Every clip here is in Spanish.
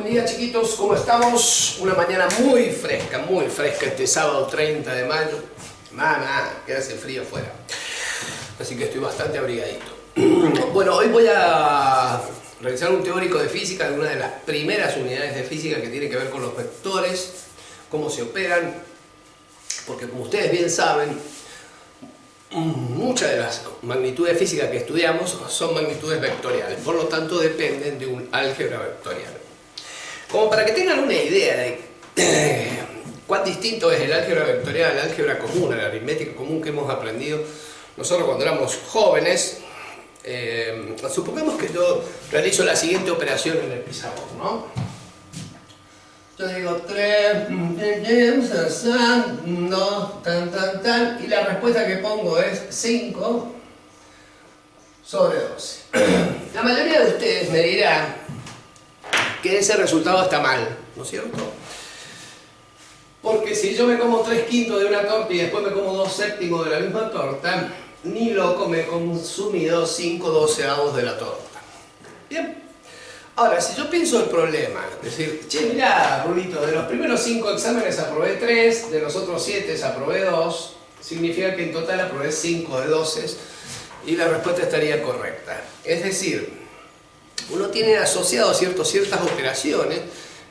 día, chiquitos, ¿cómo estamos? Una mañana muy fresca este sábado 30 de mayo. Mamá, que hace frío afuera. Así que estoy bastante abrigadito. Bueno, hoy voy a realizar un teórico de física de una de las primeras unidades de física que tiene que ver con los vectores, cómo se operan, porque como ustedes bien saben, muchas de las magnitudes físicas que estudiamos son magnitudes vectoriales, por lo tanto dependen de un álgebra vectorial. Como para que tengan una idea de cuán distinto es el álgebra vectorial al álgebra común, a la aritmética común que hemos aprendido nosotros cuando éramos jóvenes, supongamos que yo realizo la siguiente operación en el pizarrón, ¿no? Yo digo 3, y la respuesta que pongo es 5 sobre 12. La mayoría de ustedes me dirán que ese resultado está mal, ¿no es cierto? Porque si yo me como 3/5 de una torta y después me como 2/7 de la misma torta, ni loco me he consumido 5/12 de la torta. Bien. Ahora, si yo pienso el problema, es decir, che, mirá, Rulito, de los primeros 5 exámenes aprobé 3, de los otros 7 aprobé 2, significa que en total aprobé 5 de 12 y la respuesta estaría correcta. Es decir, uno tiene asociado ciertas operaciones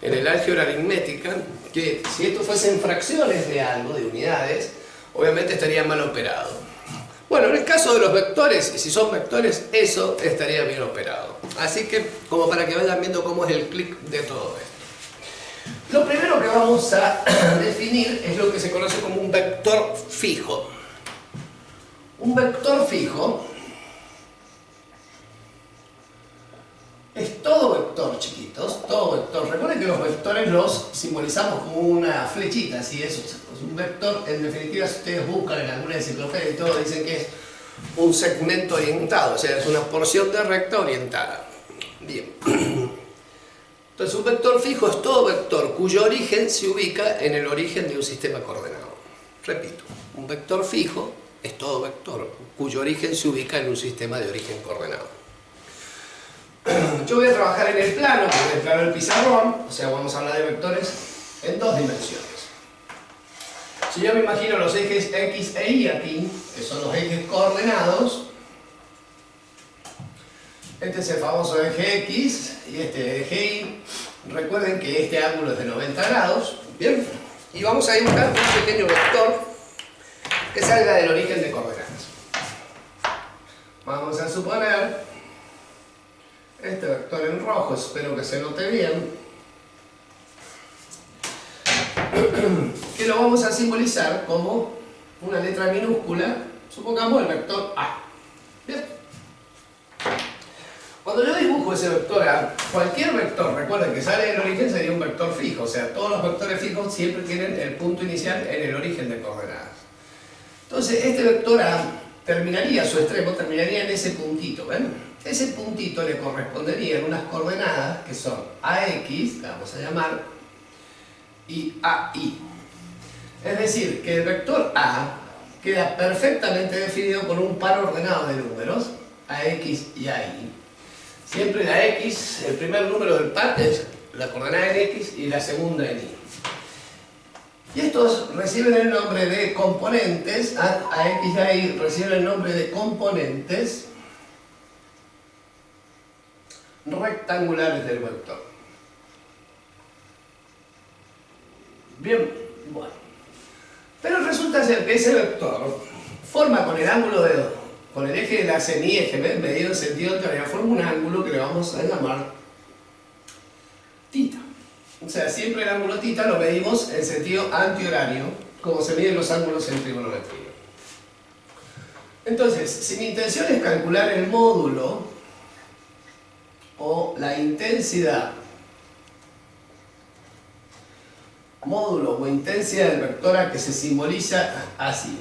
en el álgebra aritmética que si esto fuesen fracciones de algo, de unidades, obviamente estaría mal operado. Bueno, en el caso de los vectores, si son vectores, eso estaría bien operado. Así que, como para que vayan viendo cómo es el clic de todo esto. Lo primero que vamos a definir es lo que se conoce como un vector fijo. Un vector fijo es todo vector, chiquitos, todo vector. Recuerden que los vectores los simbolizamos como una flechita, ¿sí? Eso es un vector. En definitiva, si ustedes buscan en alguna enciclopedia y todo, dicen que es un segmento orientado, o sea, es una porción de recta orientada. Bien. Entonces, un vector fijo es todo vector cuyo origen se ubica en el origen de un sistema coordenado. Repito, un vector fijo es todo vector cuyo origen se ubica en un sistema de origen coordenado. Yo voy a trabajar en el plano, que es el plano del pizarrón, o sea, vamos a hablar de vectores en 2 dimensiones. Si yo me imagino los ejes X e Y aquí, que son los ejes coordenados, este es el famoso eje X y este eje Y. Recuerden que este ángulo es de 90 grados, ¿bien? Y vamos a dibujar un pequeño vector que salga del origen de coordenadas. Vamos a suponer este vector en rojo, espero que se note bien, que lo vamos a simbolizar como una letra minúscula, supongamos el vector A. Bien. Cuando yo dibujo ese vector A, cualquier vector, recuerden que sale del origen, sería un vector fijo, o sea, todos los vectores fijos siempre tienen el punto inicial en el origen de coordenadas. Entonces, este vector A terminaría, su extremo terminaría en ese puntito, ¿ven? Ese puntito le correspondería en unas coordenadas que son AX, la vamos a llamar, y AI. Es decir, que el vector A queda perfectamente definido con un par ordenado de números, AX y AI. Siempre la X, el primer número del par es la coordenada en X y la segunda en Y. Y estos reciben el nombre de componentes, AX y AI reciben el nombre de componentes rectangulares del vector. Bien, bueno. Pero resulta ser que ese vector forma con el ángulo con el eje del axe y eje medido en sentido anterior, forma un ángulo que le vamos a llamar θ. O sea, siempre el ángulo θ lo medimos en sentido antihorario, como se miden los ángulos en trigonometría. Entonces, si mi intención es calcular el módulo o la intensidad, módulo o intensidad del vector A, que se simboliza así,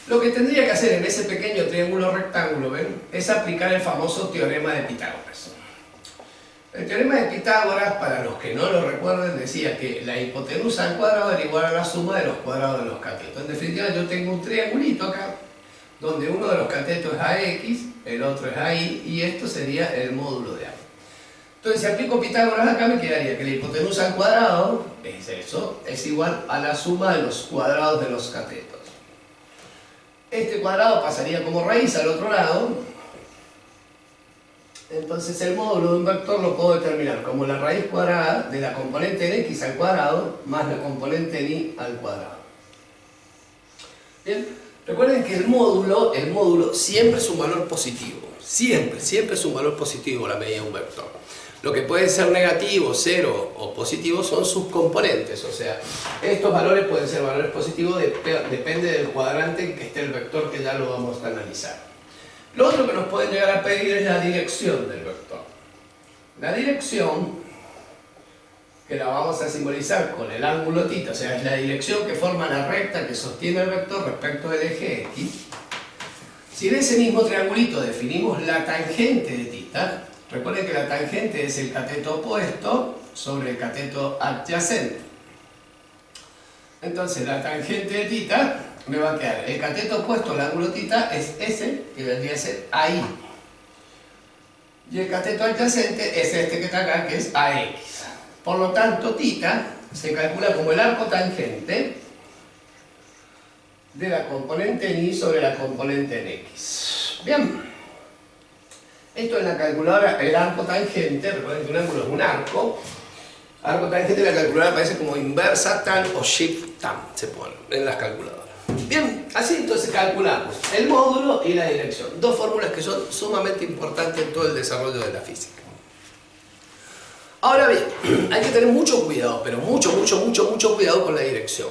lo que tendría que hacer en ese pequeño triángulo rectángulo, ¿ven?, es aplicar el famoso teorema de Pitágoras. El teorema de Pitágoras, para los que no lo recuerden, decía que la hipotenusa al cuadrado era igual a la suma de los cuadrados de los catetos. En definitiva, yo tengo un triangulito acá donde uno de los catetos es AX, el otro es AI, y esto sería el módulo de A. Entonces, si aplico Pitágoras acá, me quedaría que la hipotenusa al cuadrado, es eso, es igual a la suma de los cuadrados de los catetos. Este cuadrado pasaría como raíz al otro lado. Entonces el módulo de un vector lo puedo determinar como la raíz cuadrada de la componente en x al cuadrado más la componente en y al cuadrado. Bien, recuerden que el módulo siempre es un valor positivo. Siempre es un valor positivo la medida de un vector. Lo que puede ser negativo, cero o positivo son sus componentes. O sea, estos valores pueden ser valores positivos, depende del cuadrante en que esté el vector, que ya lo vamos a analizar. Lo otro que nos pueden llegar a pedir es la dirección del vector. La dirección, que la vamos a simbolizar con el ángulo θ, o sea, es la dirección que forma la recta que sostiene el vector respecto del eje x. Si en ese mismo triangulito definimos la tangente de θ, recuerden que la tangente es el cateto opuesto sobre el cateto adyacente. Entonces la tangente de θ me va a quedar, el cateto opuesto al ángulo θ es ese, que vendría a ser AI. Y el cateto adyacente es este que está acá, que es AX. Por lo tanto, θ se calcula como el arco tangente de la componente en Y sobre la componente en X. Bien. Esto en la calculadora, el arco tangente, recuerden que un ángulo es un arco. Arco tangente de la calculadora aparece como inversa tan o shift tan, se pone en las calculadoras. Bien, así entonces calculamos el módulo y la dirección. Dos fórmulas que son sumamente importantes en todo el desarrollo de la física. Ahora bien, hay que tener mucho cuidado, pero mucho cuidado con la dirección.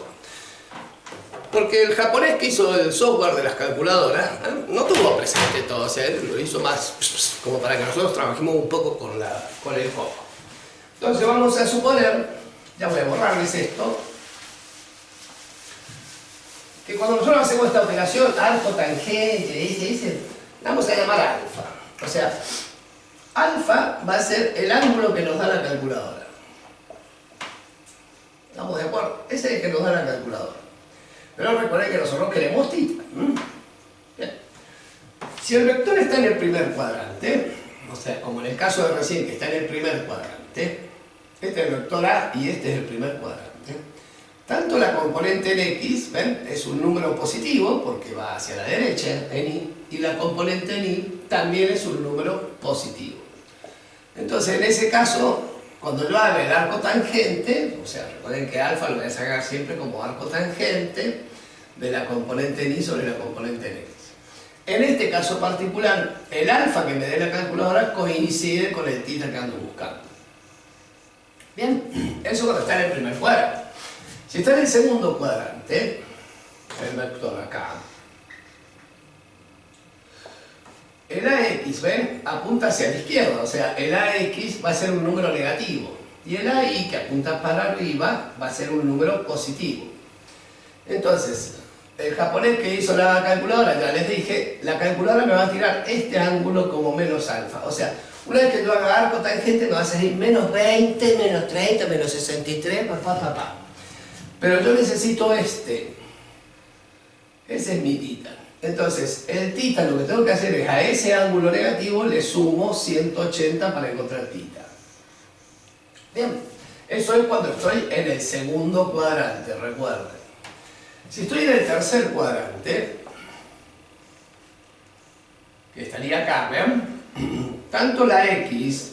Porque el japonés que hizo el software de las calculadoras no tuvo presente todo, o sea, él lo hizo más como para que nosotros trabajemos un poco con el coco. Entonces vamos a suponer, ya voy a borrarles esto, que cuando nosotros hacemos esta operación, arco tangente, vamos a llamar alfa. O sea, alfa va a ser el ángulo que nos da la calculadora. ¿Estamos de acuerdo? Ese es el que nos da la calculadora. Pero recuerden que nosotros queremos θ. Bien. Si el vector está en el primer cuadrante, o sea, como en el caso de recién que está en el primer cuadrante, este es el vector A y este es el primer cuadrante. Tanto la componente en X, ¿ven? Es un número positivo porque va hacia la derecha en Y la componente en Y también es un número positivo. Entonces en ese caso, cuando yo haga el arco tangente, o sea, recuerden que alfa lo voy a sacar siempre como arco tangente de la componente en Y sobre la componente en X. En este caso particular, el alfa que me dé la calculadora coincide con el θ que ando buscando. Bien, eso cuando está en el primer cuadrante. Si está en el segundo cuadrante, el vector acá, el AX, ¿ven? Apunta hacia la izquierda, o sea, el AX va a ser un número negativo y el AI, que apunta para arriba, va a ser un número positivo. Entonces, el japonés que hizo la calculadora, ya les dije, la calculadora me va a tirar este ángulo como menos alfa. O sea, una vez que yo haga arco tangente me va a salir menos 20, menos 30, menos 63, Pero yo necesito este. Ese es mi θ. Entonces, el θ lo que tengo que hacer es a ese ángulo negativo le sumo 180 para encontrar θ. Bien, eso es cuando estoy en el segundo cuadrante, recuerden. Si estoy en el tercer cuadrante, que estaría acá, ¿ven? Tanto la X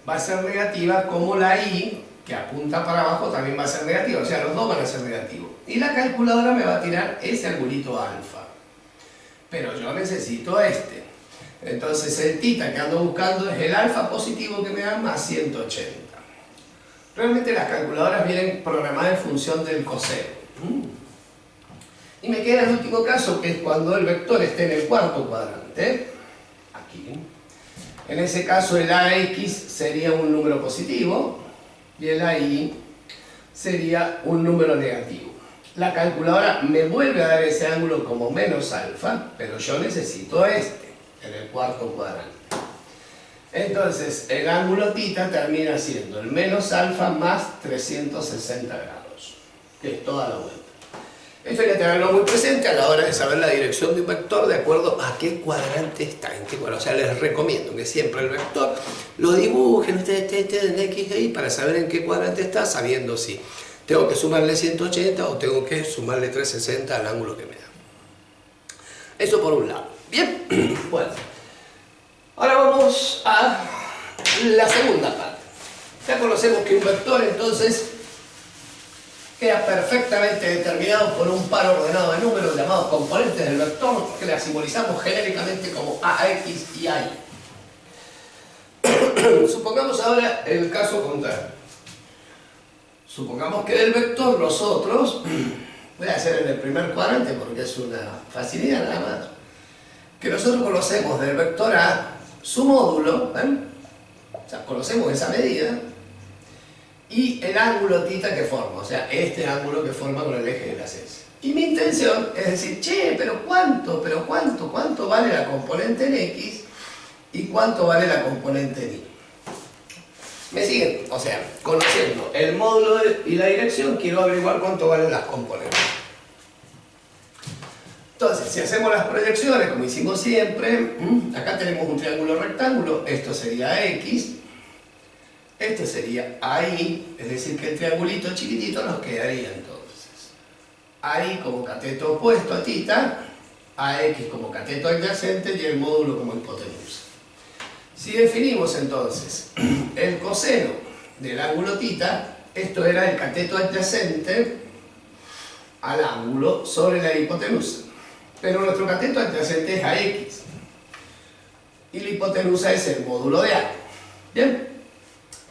va a ser negativa como la Y, que apunta para abajo, también va a ser negativa, o sea, los dos van a ser negativos. Y la calculadora me va a tirar ese angulito alfa. Pero yo necesito este. Entonces el θ que ando buscando es el alfa positivo que me da más 180. Realmente las calculadoras vienen programadas en función del coseno. Y me queda el último caso, que es cuando el vector esté en el cuarto cuadrante. Aquí. En ese caso el AX sería un número positivo y el AI sería un número negativo. La calculadora me vuelve a dar ese ángulo como menos alfa, pero yo necesito este, en el cuarto cuadrante. Entonces, el ángulo θ termina siendo el menos alfa más 360 grados, que es toda la vuelta. Esto hay que tenerlo muy presente a la hora de saber la dirección de un vector de acuerdo a qué cuadrante está. En qué cuadrante. O sea, les recomiendo que siempre el vector lo dibujen ustedes en X e Y para saber en qué cuadrante está, sabiendo si tengo que sumarle 180 o tengo que sumarle 360 al ángulo que me da. Eso por un lado. Bien, bueno. Ahora vamos a la segunda parte. Ya conocemos que un vector entonces queda perfectamente determinado por un par ordenado de números llamados componentes del vector, que la simbolizamos genéricamente como AX y AY. Supongamos ahora el caso contrario. Supongamos que del vector nosotros, voy a hacer en el primer cuadrante porque es una facilidad nada más, que nosotros conocemos del vector A su módulo, ¿ven? O sea, conocemos esa medida, y el ángulo θ que forma, o sea, este ángulo que forma con el eje de las S. Y mi intención es decir, che, pero cuánto vale la componente en X y cuánto vale la componente en Y. ¿Me siguen? O sea, conociendo el módulo y la dirección, quiero averiguar cuánto valen las componentes. Entonces, si hacemos las proyecciones, como hicimos siempre, acá tenemos un triángulo rectángulo, esto sería X, esto sería AY, es decir, que el triangulito chiquitito nos quedaría entonces AY como cateto opuesto a θ, AX como cateto adyacente y el módulo como hipotenusa. Si definimos entonces el coseno del ángulo θ, esto era el cateto adyacente al ángulo sobre la hipotenusa. Pero nuestro cateto adyacente es AX y la hipotenusa es el módulo de A. ¿Bien?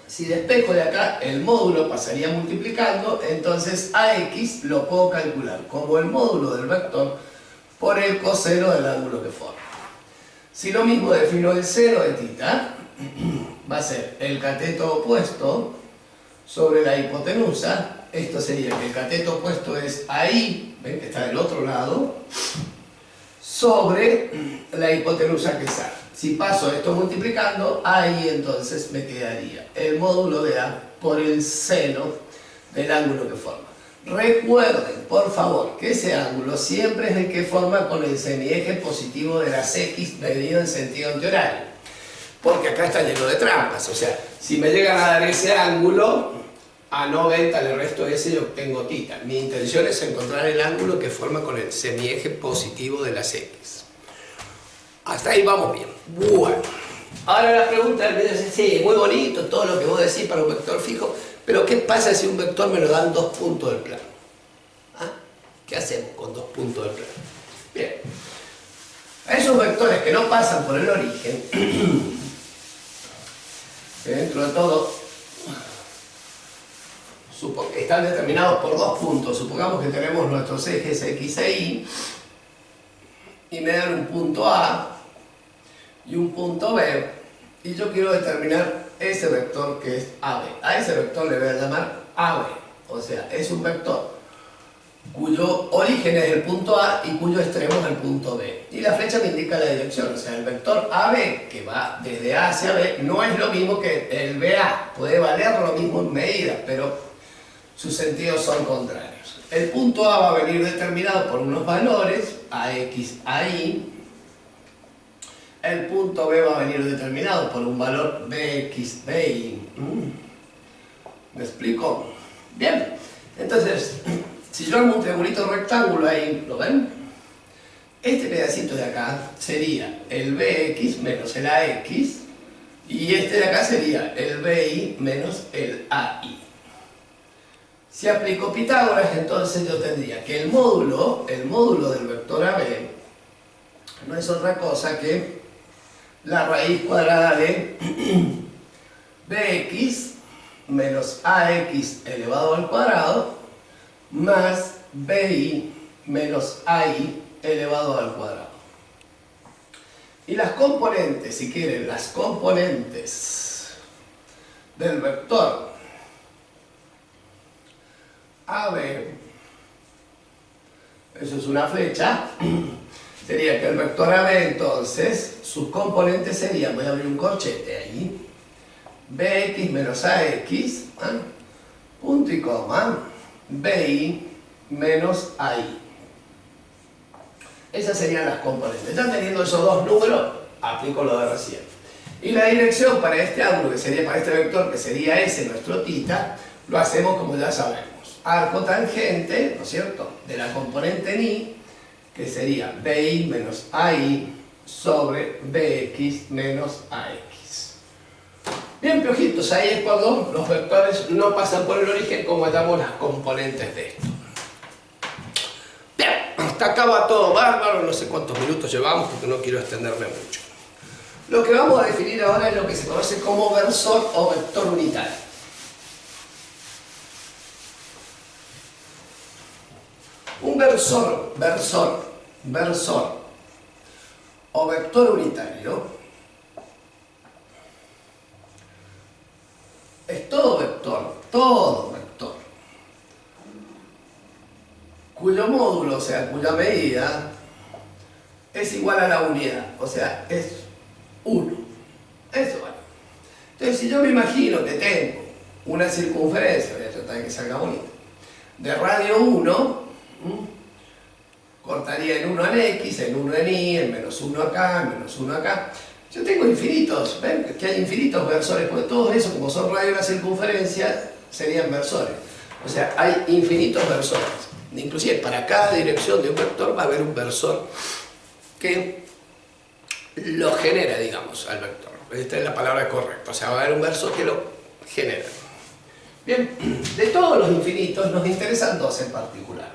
Si despejo de acá el módulo pasaría multiplicando, entonces AX lo puedo calcular como el módulo del vector por el coseno del ángulo que forma. Si lo mismo defino el seno de θ, va a ser el cateto opuesto sobre la hipotenusa. Esto sería que el cateto opuesto es AY, ven que está del otro lado, sobre la hipotenusa que es A. Si paso esto multiplicando, ahí entonces me quedaría el módulo de A por el seno del ángulo que forma. Recuerden, por favor, que ese ángulo siempre es el que forma con el semieje positivo de las X medido en sentido antihorario. Porque acá está lleno de trampas. O sea, si me llegan a dar ese ángulo, a 90 le resto S y obtengo θ. Mi intención es encontrar el ángulo que forma con el semieje positivo de las X. Hasta ahí vamos bien. Bueno, ahora la pregunta del medio es, sí, muy bonito todo lo que vos decís para un vector fijo, pero ¿qué pasa si un vector me lo dan 2 puntos del plano? ¿Ah? ¿Qué hacemos con 2 puntos del plano? Bien, a esos vectores que no pasan por el origen, que dentro de todo están determinados por 2 puntos, supongamos que tenemos nuestros ejes X e Y, y me dan un punto A y un punto B, y yo quiero determinar ese vector que es AB. A ese vector le voy a llamar AB, o sea, es un vector cuyo origen es el punto A y cuyo extremo es el punto B. Y la flecha me indica la dirección, o sea, el vector AB, que va desde A hacia B, no es lo mismo que el BA. Puede valer lo mismo en medida, pero sus sentidos son contrarios. El punto A va a venir determinado por unos valores, AX, AY. El punto B va a venir determinado por un valor BX, BY. ¿Me explico? Bien, entonces, si yo hago un triangulito rectángulo ahí, ¿lo ven? Este pedacito de acá sería el BX menos el AX, y este de acá sería el BY menos el AY. Si aplico Pitágoras, entonces yo tendría que el módulo del vector AB no es otra cosa que la raíz cuadrada de BX menos AX elevado al cuadrado más BY menos AY elevado al cuadrado. Y las componentes, si quieren, las componentes del vector AB, eso es una flecha, sería que el vector AB entonces, sus componentes serían, voy a abrir un corchete ahí, BX menos AX, punto y coma, BY menos AY. Esas serían las componentes. Ya teniendo esos dos números, aplico lo de recién. Y la dirección para este ángulo, que sería para este vector, que sería ese, nuestro θ, lo hacemos como ya sabemos. Arco tangente, ¿no es cierto?, de la componente ni, que sería BI menos AI sobre BX menos AX. Bien, piojitos, ahí es cuando los vectores no pasan por el origen, como hallamos las componentes de esto. Bien, hasta acá va todo bárbaro, no sé cuántos minutos llevamos porque no quiero extenderme mucho. Lo que vamos a definir ahora es lo que se conoce como versor o vector unitario. Un versor o vector unitario es todo vector, cuyo módulo, o sea, cuya medida es igual a la unidad, o sea, es 1. Eso vale. Entonces, si yo me imagino que tengo una circunferencia, voy a tratar de que salga bonito, de radio 1, cortaría en 1 en X, en 1 en Y, en menos 1 acá, en menos 1 acá. Yo tengo infinitos, ¿ven? Que hay infinitos versores, porque todos esos, como son radio de la circunferencia, serían versores. O sea, hay infinitos versores. Inclusive para cada dirección de un vector va a haber un versor que lo genera, digamos, al vector. Esta es la palabra correcta. O sea, va a haber un versor que lo genera. Bien, de todos los infinitos nos interesan dos en particular.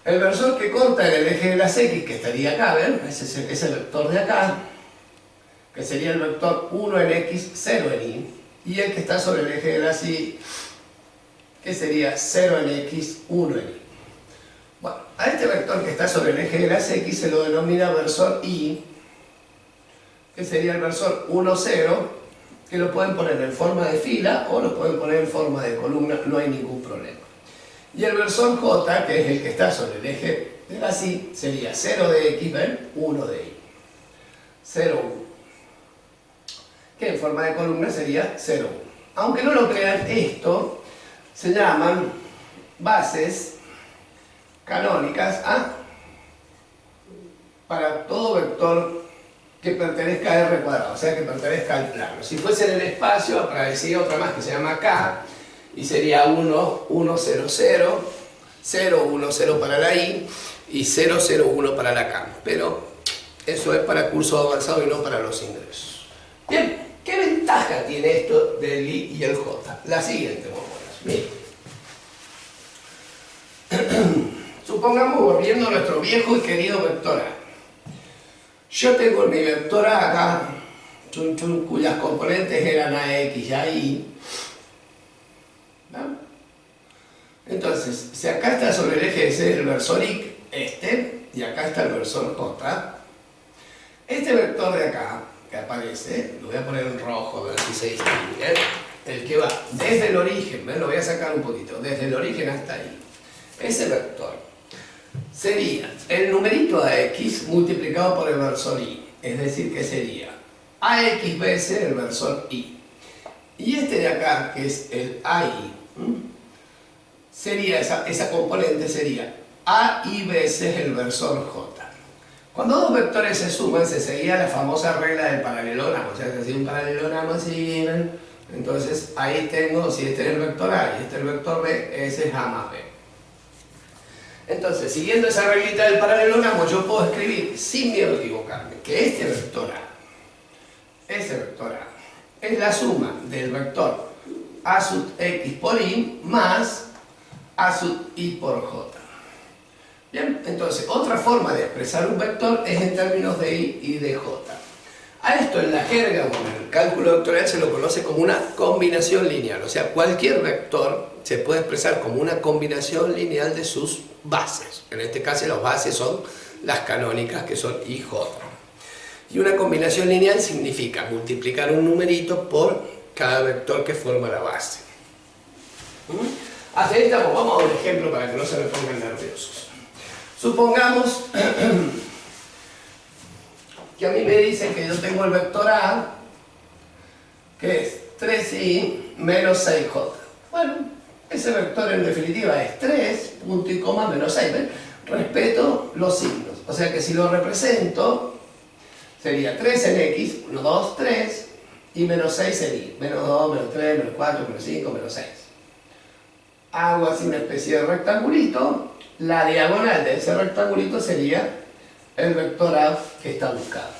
El versor que corta en el eje de las X, que estaría acá, ¿ven? Ese es el vector de acá, que sería el vector 1 en X, 0 en Y. Y el que está sobre el eje de las Y, que sería 0 en X, 1 en Y. Bueno, a este vector que está sobre el eje de las X se lo denomina versor Y, que sería el versor 1, 0, que lo pueden poner en forma de fila o lo pueden poner en forma de columna, no hay ningún problema. Y el versor J, que es el que está sobre el eje de las Y, sería 0 de X, ¿ven? 1 de Y. 0, 1. Que en forma de columna sería 0, 1. Aunque no lo crean, esto se llaman bases canónicas para todo vector que pertenezca a R cuadrado, o sea, que pertenezca al plano. Si fuese en el espacio, aparecería otra más que se llama K, y sería 1, 1, 0, 0, 0, 1, 0 para la Y, y 0, 0, 1 para la K. Pero eso es para cursos avanzados y no para los ingresos. Bien, ¿qué ventaja tiene esto del I y el J? La siguiente, miren. Supongamos, volviendo a nuestro viejo y querido vector A. Yo tengo mi vector A acá, cuyas componentes eran AX y AI. ¿No? Entonces, si acá está sobre el eje ese el versor Y, y acá está el versor J, este vector de acá, que aparece, lo voy a poner en rojo, a ver si se distingue, el que va desde el origen, ¿ven? Lo voy a sacar un poquito, desde el origen hasta ahí. Ese vector sería el numerito AX multiplicado por el versor Y, es decir, que sería AX veces el versor Y. Y este de acá, que es el AI, sería esa componente sería AI veces el versor J. Cuando dos vectores se suman, se seguía la famosa regla del paralelogramo, o sea, se hacía un paralelogramo así, ¿ven? Entonces ahí tengo, si este es el vector A y este es el vector B, ese es A más B. Entonces, siguiendo esa reglita del paralelogramo, yo puedo escribir, sin miedo a equivocarme, que este vector A, ese vector A, es la suma del vector A sub X por Y más A sub Y por J. Bien, entonces, otra forma de expresar un vector es en términos de Y y de J. A esto en la jerga o en el cálculo vectorial se lo conoce como una combinación lineal, o sea, cualquier vector se puede expresar como una combinación lineal de sus bases. En este caso las bases son las canónicas, que son I y J. Y una combinación lineal significa multiplicar un numerito por cada vector que forma la base. Hasta ahí estamos. Vamos a un ejemplo para que no se me pongan nerviosos. Supongamos que a mí me dicen que yo tengo el vector A, que es 3i menos 6j. Bueno, ese vector en definitiva es 3, punto y coma, menos 6. ¿Ven? respeto los signos. O sea que si lo represento, sería 3 en X, 1, 2, 3, y menos 6 sería menos 2, menos 3, menos 4, menos 5, menos 6. Hago así una especie de rectangulito. La diagonal de ese rectangulito sería el vector A que está buscado.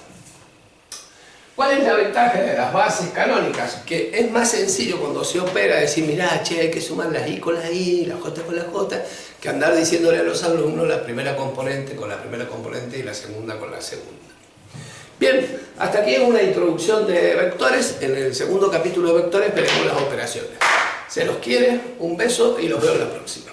¿Cuál es la ventaja de las bases canónicas? Que es más sencillo cuando se opera decir, mirá, che, hay que sumar las I con la I, la J con la J, que andar diciéndole a los alumnos la primera componente con la primera componente y la segunda con la segunda. Bien, hasta aquí es una introducción de vectores. En el segundo capítulo de vectores veremos las operaciones. Se los quiere, un beso y los veo en la próxima.